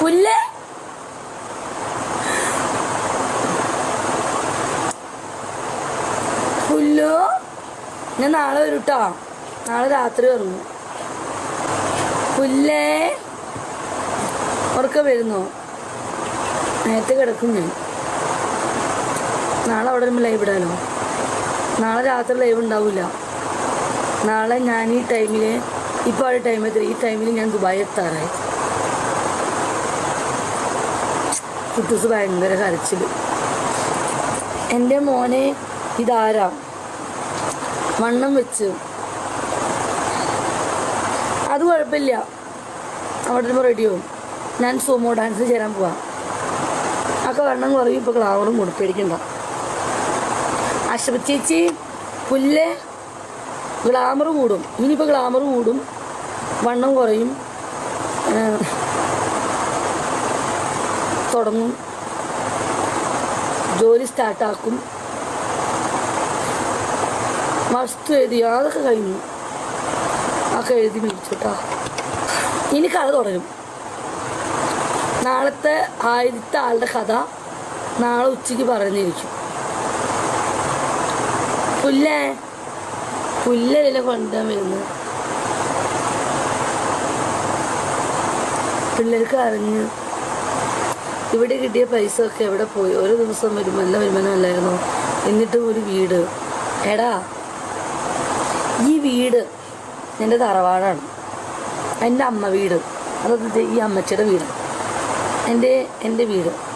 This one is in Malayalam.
പുല്ല് പുല്ലോ, ഞാൻ നാളെ വരും കേട്ടോ. നാളെ രാത്രി ഇറങ്ങും. പുല്ലേ, ഉറക്കം വരുന്നോ? നേരത്തെ കിടക്കും ഞാൻ. നാളെ അവിടെ വരുമ്പോൾ ലൈവ് ഇടാലോ. നാളെ രാത്രി ലൈവ് ഉണ്ടാവില്ല. നാളെ ഞാൻ ഈ ടൈമിൽ, ഇപ്പോൾ ആ ടൈം എത്ര, ഈ ടൈമിൽ ഞാൻ ദുബായി എത്താറായി. കുട്ടൂസ് ഭയങ്കര കരച്ചിൽ. എൻ്റെ മോനെ ഇതാരാ വണ്ണം വെച്ച്, അത് കുഴപ്പമില്ല, അവിടെ വരുമ്പോൾ റെഡിയാവും. ഞാൻ സൂമോ ഡാൻസ് ചേരാൻ പോവാം. ഒക്കെ വണ്ണം കുറയും. ഇപ്പോൾ ഗ്ലാമറും കൂടും, പേടിക്കണ്ട. അശ്വതി ചേച്ചി, പുല്ല് ഗ്ലാമർ കൂടും. ഇനിയിപ്പോൾ ഗ്ലാമർ കൂടും, വണ്ണം കുറയും, തുടങ്ങും, ജോലി സ്റ്റാർട്ടാക്കും. വസ്തു എഴുതി അതൊക്കെ കഴിഞ്ഞു. അതൊക്കെ എഴുതി മേടിച്ചോട്ടാ. ഇനി കഥ തുടരും. നാളത്തെ ആദ്യത്തെ ആളുടെ കഥ നാളെ ഉച്ചയ്ക്ക് പറഞ്ഞിരിക്കും. പുല്ലല്ല കൊണ്ടുവരാൻ വരുന്നത്. പിള്ളേർക്ക് അറിഞ്ഞ് ഇവിടെ കിട്ടിയ പൈസ ഒക്കെ എവിടെ പോയി? ഓരോ ദിവസം വരുമ്പോൾ നല്ല വരുമാനമല്ലായിരുന്നോ? എന്നിട്ടും ഒരു വീട്. എടാ, ഈ വീട് എൻ്റെ തറവാടാണ്. എൻ്റെ അമ്മ വീട്, അതൊക്കെ ഈ അമ്മച്ചിയുടെ വീട്, എൻ്റെ വീട്.